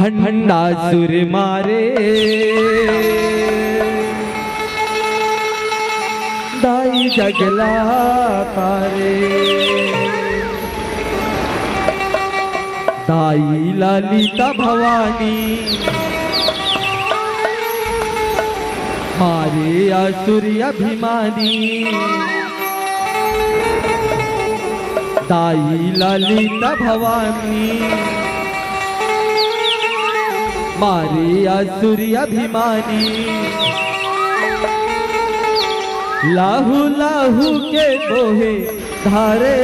भंडासुर मारे दाई जगला पारे दाई ललिता भवानी मारे असुर अभिमानी दाई ललिता भवानी मारे असुर अभिमानी लाहू लाहू के बोहे धारे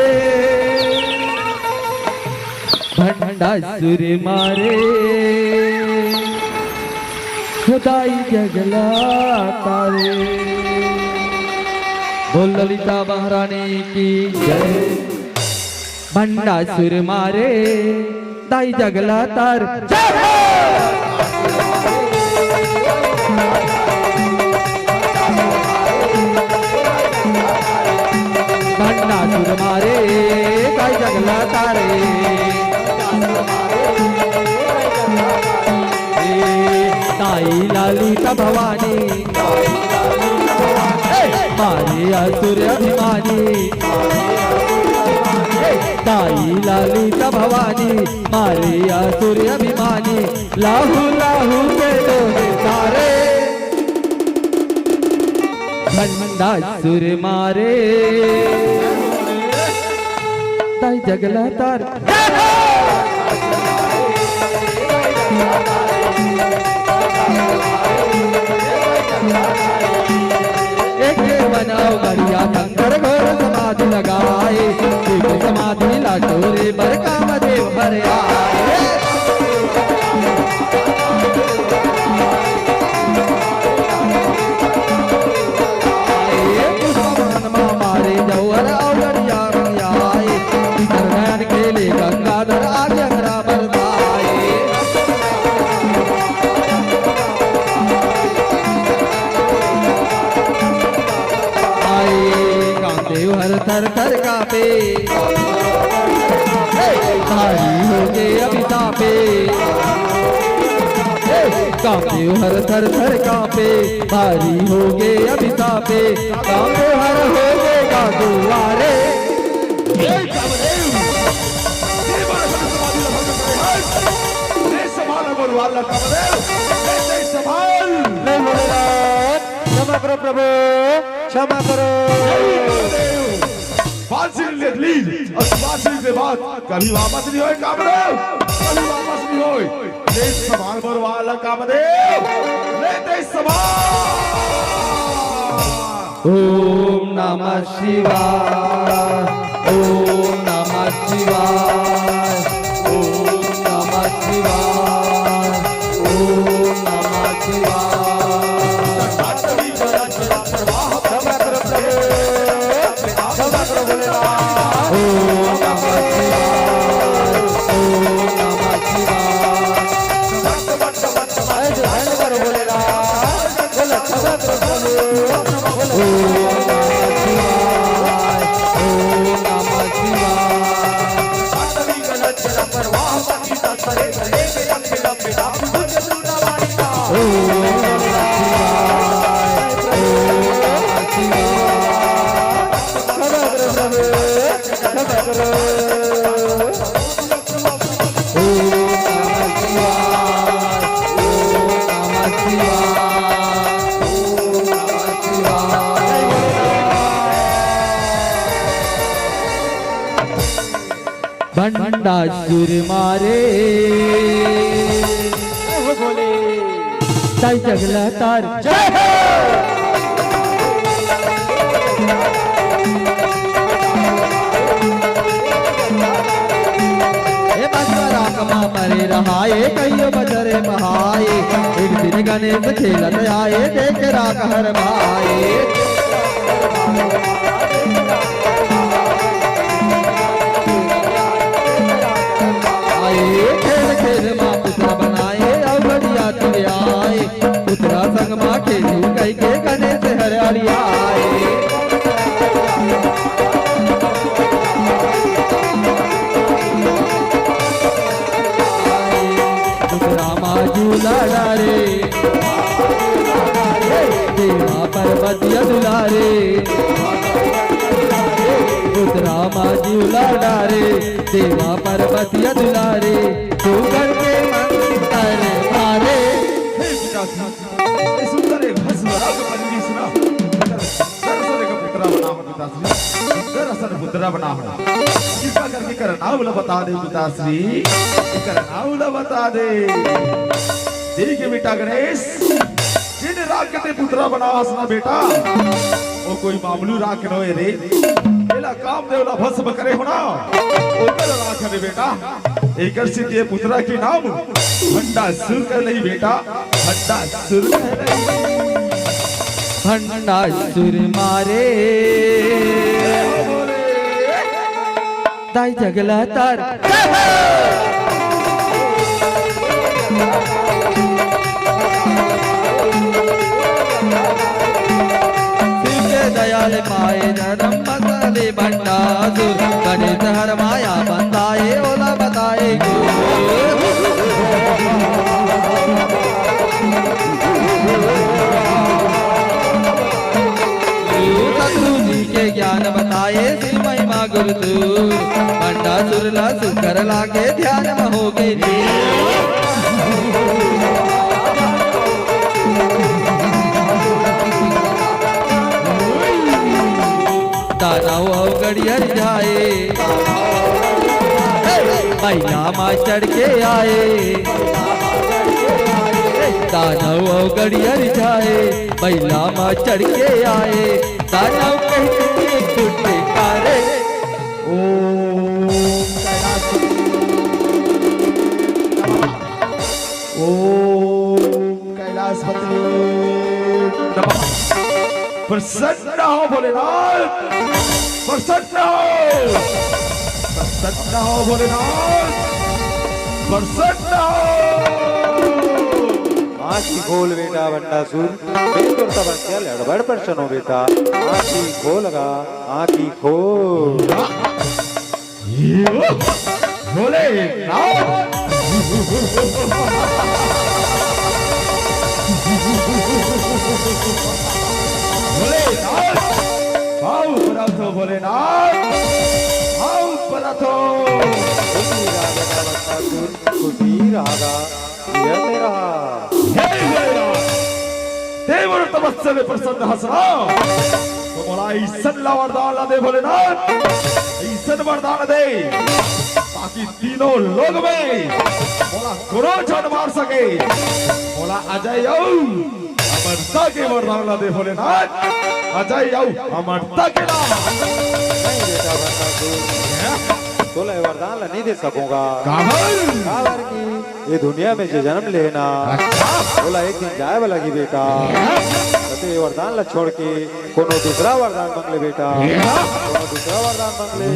भंडासुर मारे खुदाई जगला तारे। बोल ललिता महारानी की जय। भंडासुर मारे दाई जगला तार भंडासुर मारे दाई जगला तारे दाई ललिता भवानी मारे असुर अभिमानी दाई ललिता भवानी मारे असुर अभिमानी लाहू लाहू के दोहे तारे भंडासुर मारे दाई जगला तार बनाओ बढ़िया कंकर घोर समाधि लगाए समाधि लाटोरे बर कामदेव भर आए मारे जौहर औगड़िया आए नयन खेले गंगाधर आगे बराबर हर थर थर कापे भारी हो गए अभितापे कांपे हर थर थर कापे भारी हो गए अभितापे कांपे हर हो गए का दुआरे क्षमा करो प्रभु क्षमा करो। के बाद कभी वापस नहीं होए कामदेव कभी वापस नहीं होए ले सवाल बरवाला कामदेव ले दे सवाल। ओम नमः शिवाय ओम नमः शिवाय ओम नमः शिवाय ओम नमः शिवाय। भंडासुर मारे दाई जगला तार मरे रहाए कईयो बजरे बहाए एक दिन गणेश खेलत आए देख राख हर भाए खेल खेल माँ पुतला बनाए और बढ़िया तुले आए पुतला संग माँ खेली कई के गणेश हरियाली आए राम झूला डारे देवा पर्वतिया दुलारे तू करके मंत्र मारे। हे पिताजी, ये सुंदर एक भस्म राग बनगी सुना। दरअसल एक पुत्रा बना हो पिताश्री, दरअसल पुत्रा बना हो। कृपा करके करनावला बता दे पिताश्री, करनावला बता दे। देखिए बेटा गणेश, जिन राग के पुत्रा बना हसना बेटा, वो कोई मामूली राग न होए रे। एला काम देवला भस्म करे होना, ओकर राग है बेटा। एकर सिद्धि पुत्रा के नाम भंडासुर कर नहीं बेटा, भंडासुर कर नहीं। भंडासुर मारे दाई जगला तार दयाल पाए धर्म मसाले भंडासुर गणेश हर माया बताए ओला बताए सतगुरु जी के ज्ञान बताए श्री महिमा गुरुदूर भंडासुर ला सुकर लागे ध्यान में हो गए दानव अवगड़ियर जाए मैया माँ चढ़ के आए दानव अवगड़ियर जाए मैया माँ चढ़ के आए दानव कहते कुटे कारे ओम कैलाशपति नमः। प्रसन्न हो भोलेनाथ, प्रसन्न हो, प्रसन्न हो भोलेनाथ, प्रसन्न हो। आँखी खोल बेटा भंडासुर, बेतुर तपस्या लड़बड़ पर चनो बेटा। आँखी खोलगा, आँखी खोल। भोलेनाथ आओ परतो भोलेनाथ, आओ परतो। खुशी रहा ये रहा। देवर तपस्या में प्रसन्न हंसना तो बोला ईसन ला वरदान ला दे भोलेनाथ, ईसन वरदान दे ताकि तीनों लोग में बोला क्रोध मार सके। बोला अजय अमरता के वरदान ला दे भोलेनाथ, अजय अमरता के नाम। नहीं बेटा भंडासुर, तोला वरदान ला नहीं दे सकूंगा। काबर की ये दुनिया में जो जन्म लेना बोला एक दिन जाए वाला की बेटा। तो ये वरदान ला छोड़ के कोनो दूसरा वरदान मांग ले बेटा, कोनो दूसरा वरदान मांग ले।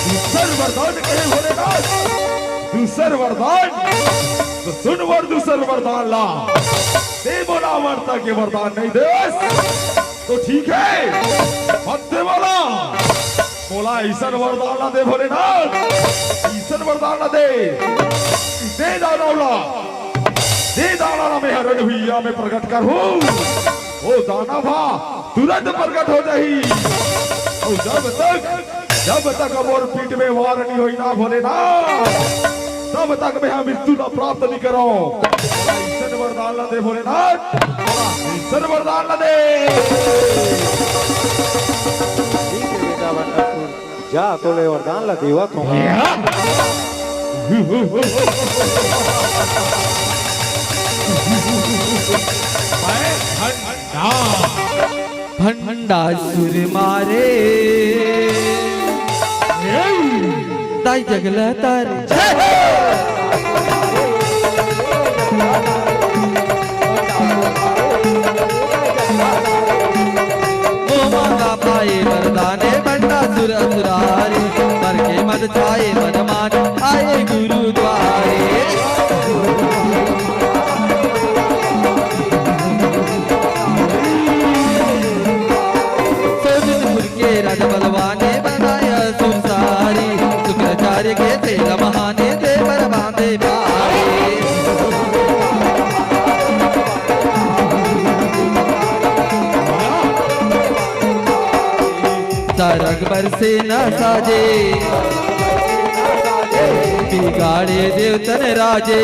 दूसर वरदान कहे भोलेनाथ, दूसर वरदान तो सुन वर दूसर वरदान ला दे। बोला अमरता के वरदान नहीं दे तो ठीक है, मत दे बोला। बोला ईश्वर वरदान ला दे भोलेनाथ, ईश्वर वरदान ला दे। दे दानवला, दे दानवला में हरण भैया में प्रकट कर हूँ। वो दानवा तुरंत प्रकट हो जाही। और जब तक मोर पीठ में वार नहीं होई ना भोलेनाथ, तब तक मैं मृत्यु न प्राप्त नहीं करो। ईश्वर वरदान ला दे भोलेनाथ, ईश्वर वरदान ला दे। ठीक है बेटा भंडासुर, जा तोले वरदान ला देवा तू। भंडासुर मारे दाई जगला तारे मांगा पाए वरदाने भंडासुर असुरारी पर के मद छाए मन मान आए गुरुद्वारे। राजा बलवाने बनाया सुरसारी शुक्राचार्य के तेल महाने देवर बांधे बारे। सरग बरसे न साजे बिगाड़े देवतन राजे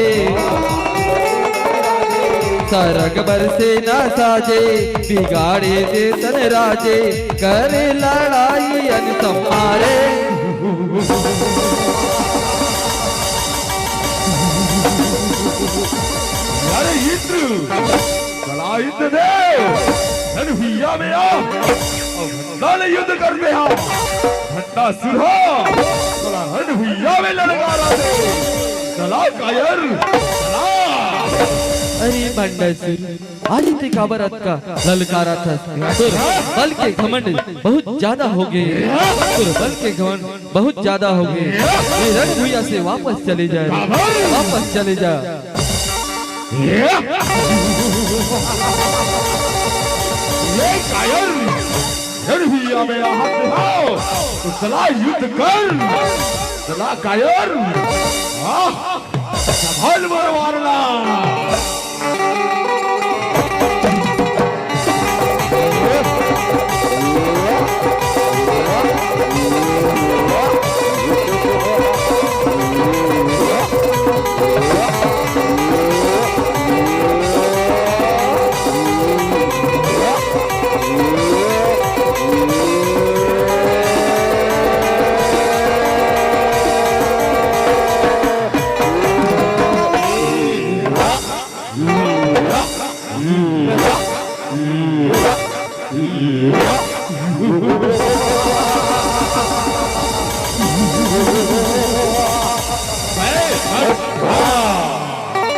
सरग बरसे न साजे बिगाड़े देवतन राजे करे लड़ाई अन समारे अरे इंद्र चला इंद्र देव रणभूमिया में आ और युद्ध करते हैं घंटा सुधा चला रणभूमिया में ललकारा दे चला कायर चला अरे बंडासुर आदित्य का बरत का ललकारा था सुर बल के घमंड बहुत ज्यादा हो गए सुर बल के घमंड बहुत ज्यादा हो गए ये रणभूमिया से वापस चले जाए वापस चले जा ये कायर रणभूमिया में हाथ दिखाओ तो चला युद्ध कर चला कायर संभाल मारना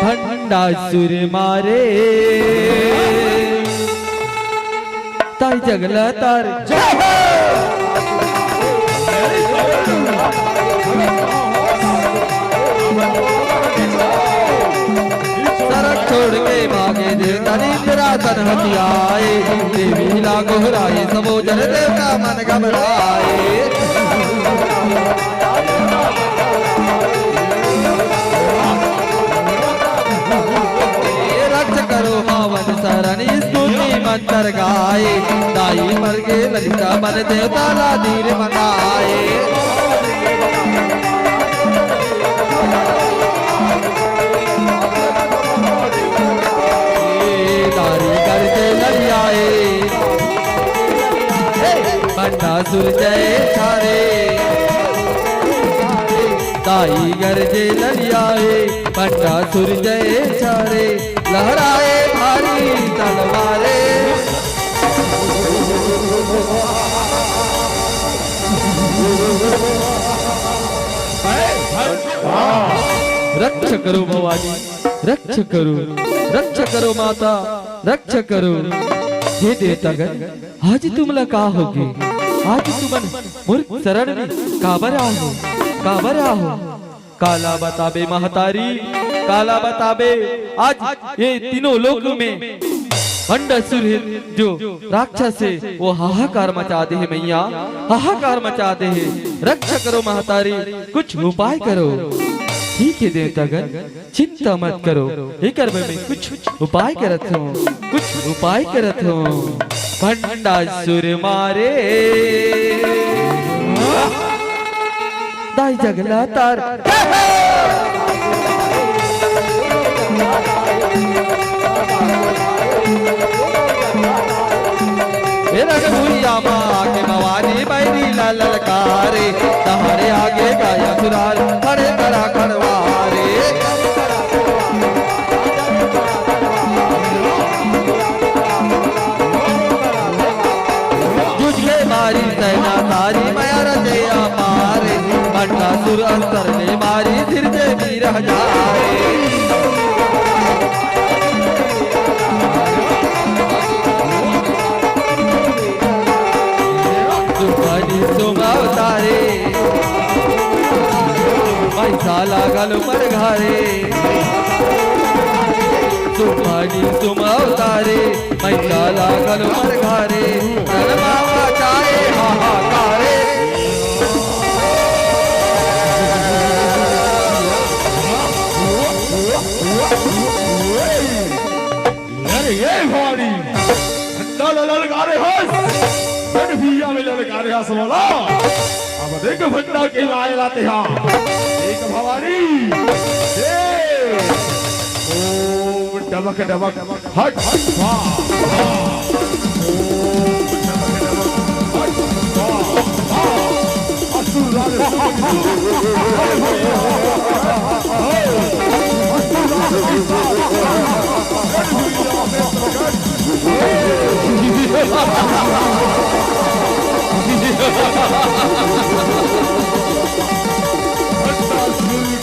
भंडासुर मारे ताई जगला तार सरक छोड़ के भागे देवता निंद्रा तन हथियाए देवी लागो हराए समोजन देवता मन घबराए करो हावन सरनी स्तुति मंत्र गाए दाई मर के ललिता मन देवता ला धीर मनाए दारी करके लड़ियाए बंडासुर जय छारे दाई गरजे लड़ियाए बंडासुर जय छारे लहराए भारी तलवारे रक्ष करो भवानी रक्ष करो माता रक्ष करो हे देवतागण आज तुमला का होगे आज तुमन मूर्ख शरण में काबर आहो काला बताबे महतारी काला बताबे आज ये तीनों लोगों में भंडासुर जो राक्षस है वो हाहाकार मचा दे है मैया हाहाकार मचा दे है रक्षा करो महतारी कुछ उपाय करो ठीक है देवतागण चिंता मत करो एक में कुछ उपाय करत हूँ भंडासुर मारे दाई जगला तार रणभूमिया माँ के भवानी बैरी ललकारे तहारे आगे गाया सुराल खड़े करा खड़वारे जुझे मारी सेना सारी माया रचे मारे भंडासुर अंतर ने मारी सिर से वीर हजारे अवतारे पैसा लागल मर घरे सुपानी तुम अवतारे पैसा लागल मर घरे बाबा चाहे हाहाकारे ये भारी ललकारे हो भैया में ललकार यहाँ से बोला अब देख भंडा के माए लाते हैं एक भवानी ओ डबक डबक हट हट वाह असुर राज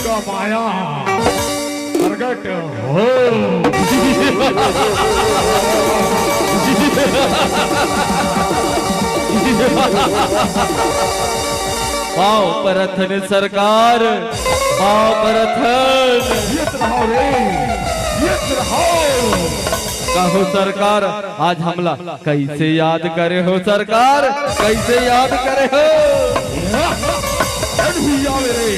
का माया प्रगट हो पाव परथन सरकार, पाव परथन ये रहो कहो सरकार आज हमला कैसे याद करे हो सरकार, कैसे याद करे हो। भैया मेरे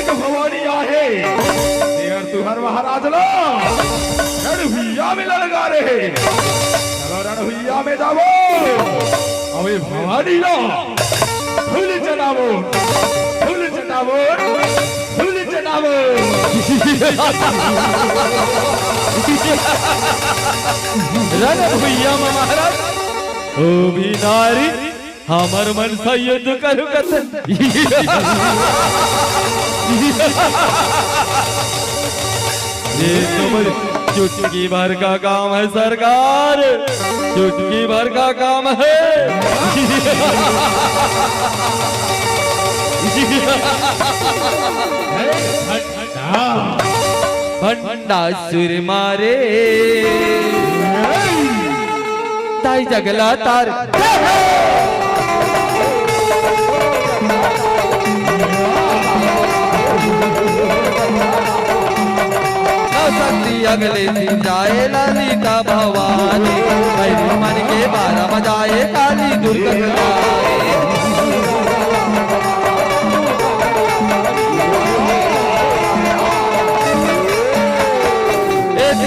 एक भवानी आहे देर तू हर महाराज लो भैया में लड़का रहे चलो रण भैया में जाओ अबे भवानी लो फूल चढ़ावो फूल चढ़ावो फूल चढ़ावो रण भैया महाराज ओ भी नारी हमर मन सा युद्ध करू कतन ये तो चुटकी भर का काम है सरकार, चुटकी भर का काम है। भंडा सुर मारे ताई जगला तार शक्ति अगले दिन जाए ललिता भवानी मेरे मन के 12 बजाए काली दुर्गा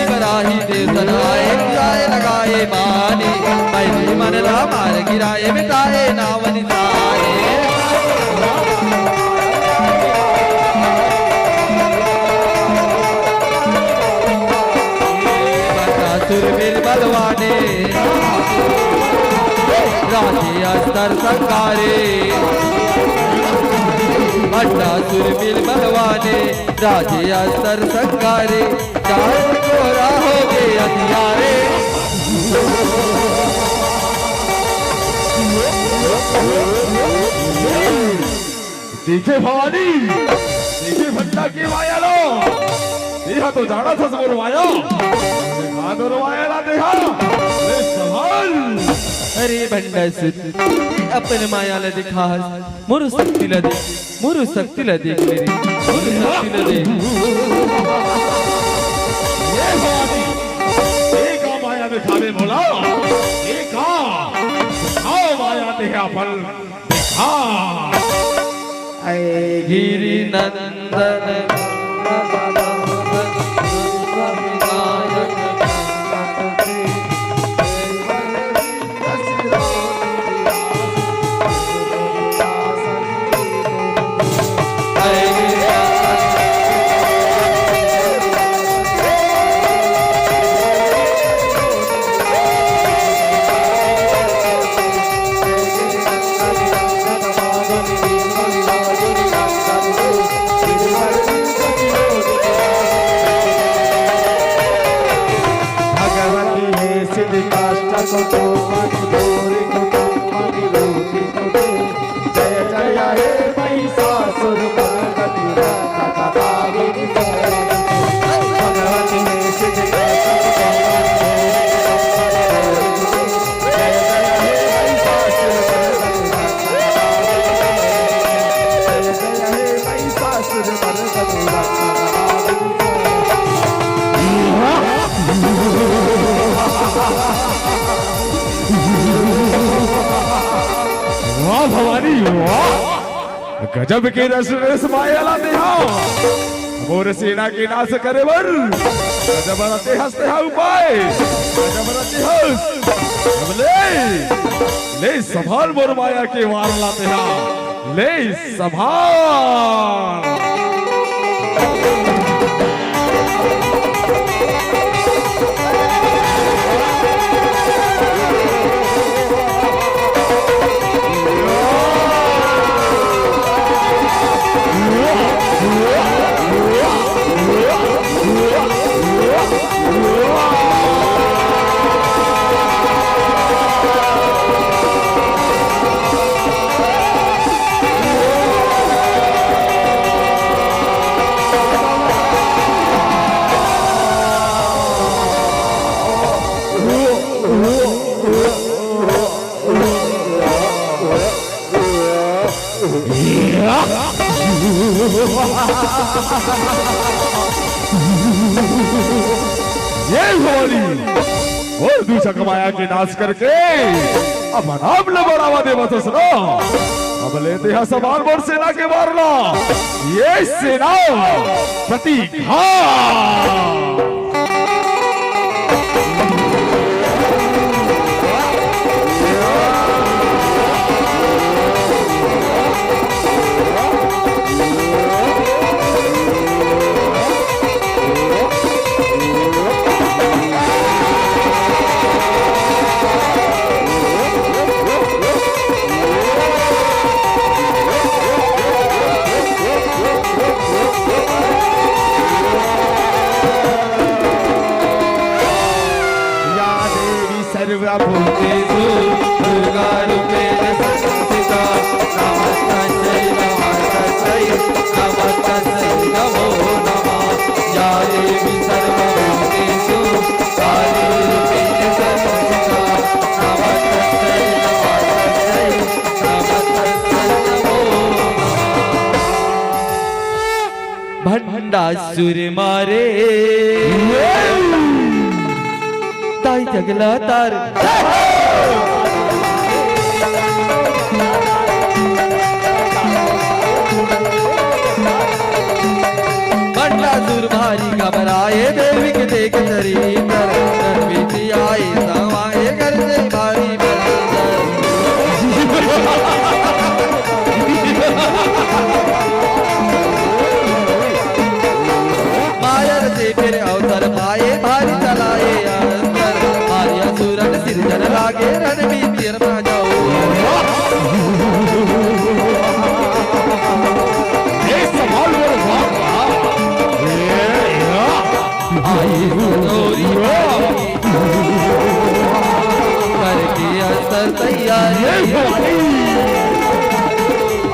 बराही दे सनाए गिराए लगाए बानी मेरे मन ला मार गिराए मिटाए नावनी साए सुरवीर बलवाने राजे अस्तर संगारे भट्टा सुरवीर बलवाने राजे अस्तर संगारे चार गोरा हो गए हथियारे देखे भवानी देखे भट्टा की माया लो देखा तो जाना था सब रुवाया तो रुवाया ना देखा सवाल अरे भंडा सुत अपन माया ले दिखा मोरु शक्ति ले देख मेरी मोरु शक्ति ले देख ये भवानी एक माया में खावे बोला एक आओ माया देखा फल दिखा गिरि नंदन भवानी गजब के रस रस माया लाते हो और सेना के नाश करे बर जबरते हंसते हैं उपाय जबरते हंस ले संभाल मोर माया के वार लाते हैं ले संभाल ये होली और दूसरा कमाया के नाश करके अब नाम ले बढ़ावा दे बस सुनो अब लेते हैं सवाल मोर सेना के मारना ये सेना प्रतीक सर्वभूतेषु दुर्गारूपेण संस्थिता नमस्तस्यै नमस्तस्यै नमो नमः या देवी सर्वभूतेषु कालीरूपेण संस्थिता नमस्तस्यै नमो नमः भंडासुर मारे ताई जगला तार भंडासुर भारी घबराए देवी के देख चरित्र बीती आए समाए घर से भारी मायर से फिर अवसर पाए भारी चलाए जन लागे रणबीर में जाओ ये सवाल आई चोरी करके असर तैयारी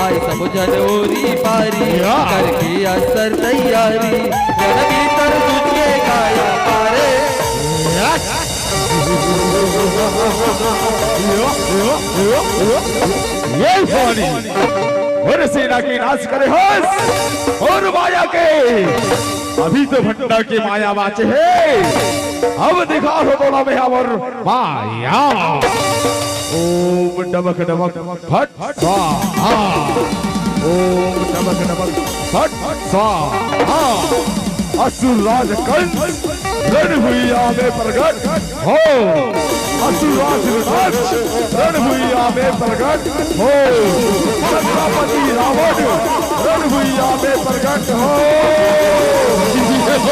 आई सब जनवरी पारी करके असर तैयारी रणबीर तुझे गाया पारे ये होली और सेना की नाश करे हंस और माया के अभी तो भट्टा की माया बाचे है अब दिखा हो बोला में और माया ओम डमक डमक फट स्वाहा ओम डमक डमक फट स्वाहा असुरराज कंस रणभूया में प्रकट हो असुरराज रणभूया में प्रकट हो छत्रपति रावण रणभूया में प्रकट हो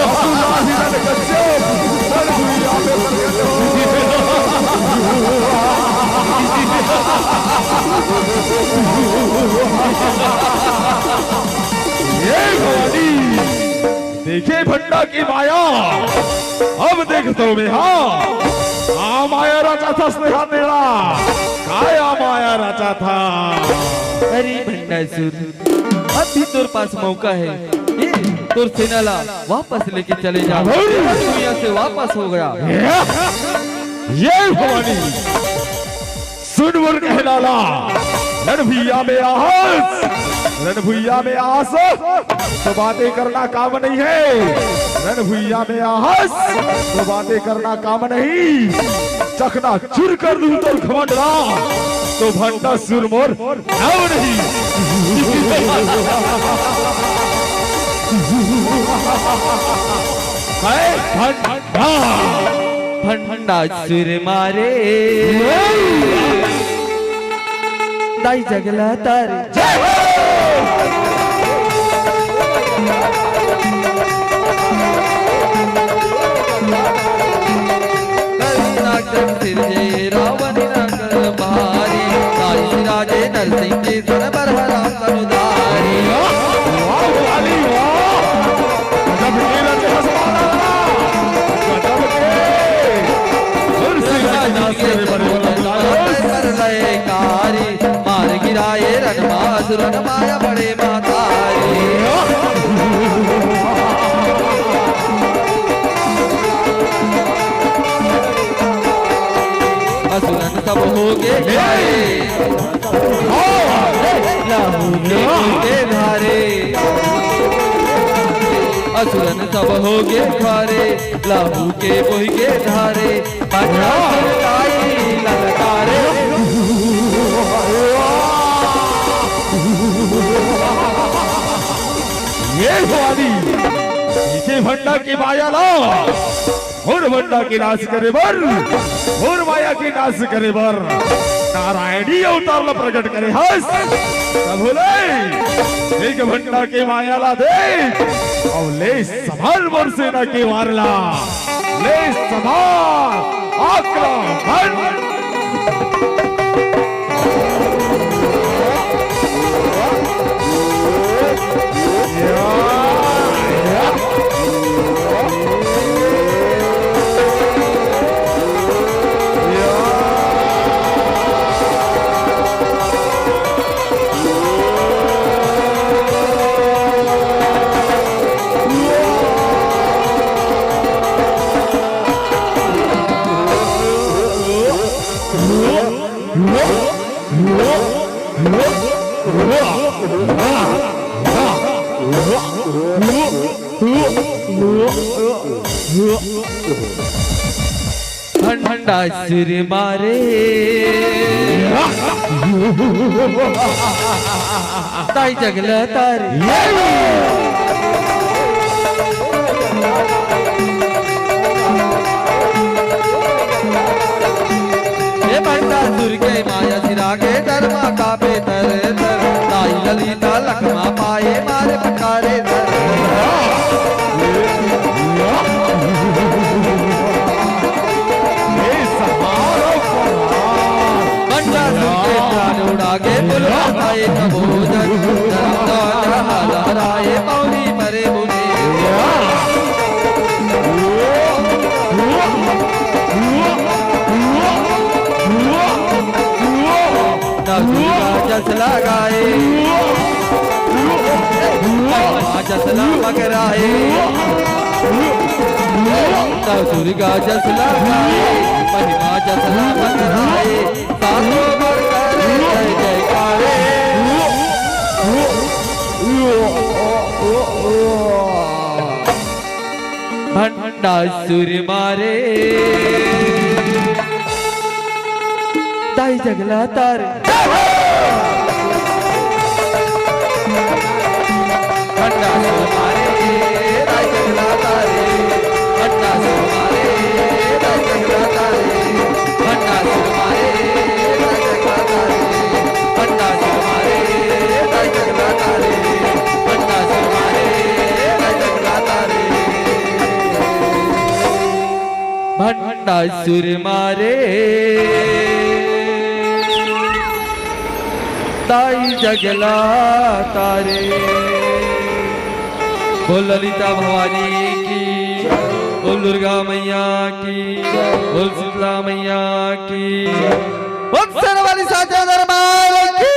असुरराज रणकश्यप रणभूया में प्रकट हो ये भवानी देखे भट्टा की माया अब देख तो मैं हाँ माया रचा था स्नेहा तेरा काया माया रचा था अरे भंडासुर अभी तोर पास मौका है ये तोर सेनाला वापस लेके चले जा दुनिया से वापस हो गया ये भवानी सुनवर कहलाला रणभूया में आहस रणभूया में आहस तो बातें करना काम नहीं है रणभूया में आहस तो बातें करना काम नहीं चखना चुर कर दूं तो घमंडरा तो भंडा सुरमोर नाव नहीं भंडासुर मारे दाई जगला तारे रावण नगर भारी साई राजे नरसिंह के सन बरहरा करुदारी मार गिराए रणमासुर माया बड़े मातारी असुरन सब हो गए धारे असुरन सब हो गए घरे लाहू के बोही के धारे ललकारे ये भवानी इसे भंडा की माया ला और भंडा की नाश करे बर और माया की नाश करे बर नारायणी अवतार ला प्रकट करे हस बोले एक भंडा की माया ला दे और ले संभाल बर सेना के वारला ले संभाल आक्रमण भंडासुर मारे ताई जगला तारे ये भंडासुर के माया सिरा के धर्मा कापे तर तर ताई ललिता लखमा पाए मारे पकारे धर उड़ागे बुलवाए तबोधन लहराए मौली मरे मुझे जस लगाए जस मगराए दुर्गा जस लगाए महिमा जस मगराए सातों जय जयकारे भंडासुर मारे दाई जगला तारे भंडासुर मारे दाई जगला तारे भंडासुर मारे दाई जगला तारे भंडासुर मारे दाई जगला तारे भंडासुर मारे दाई जगला तारे भंडासुर मारे दाई जगला तारे भंडासुर मारे दाई जगला तारे। बोल ललिता भवानी की, बोल दुर्गा मैया की, बोल शीतला मैया की, बोल शेरावाली साचा दरबार की।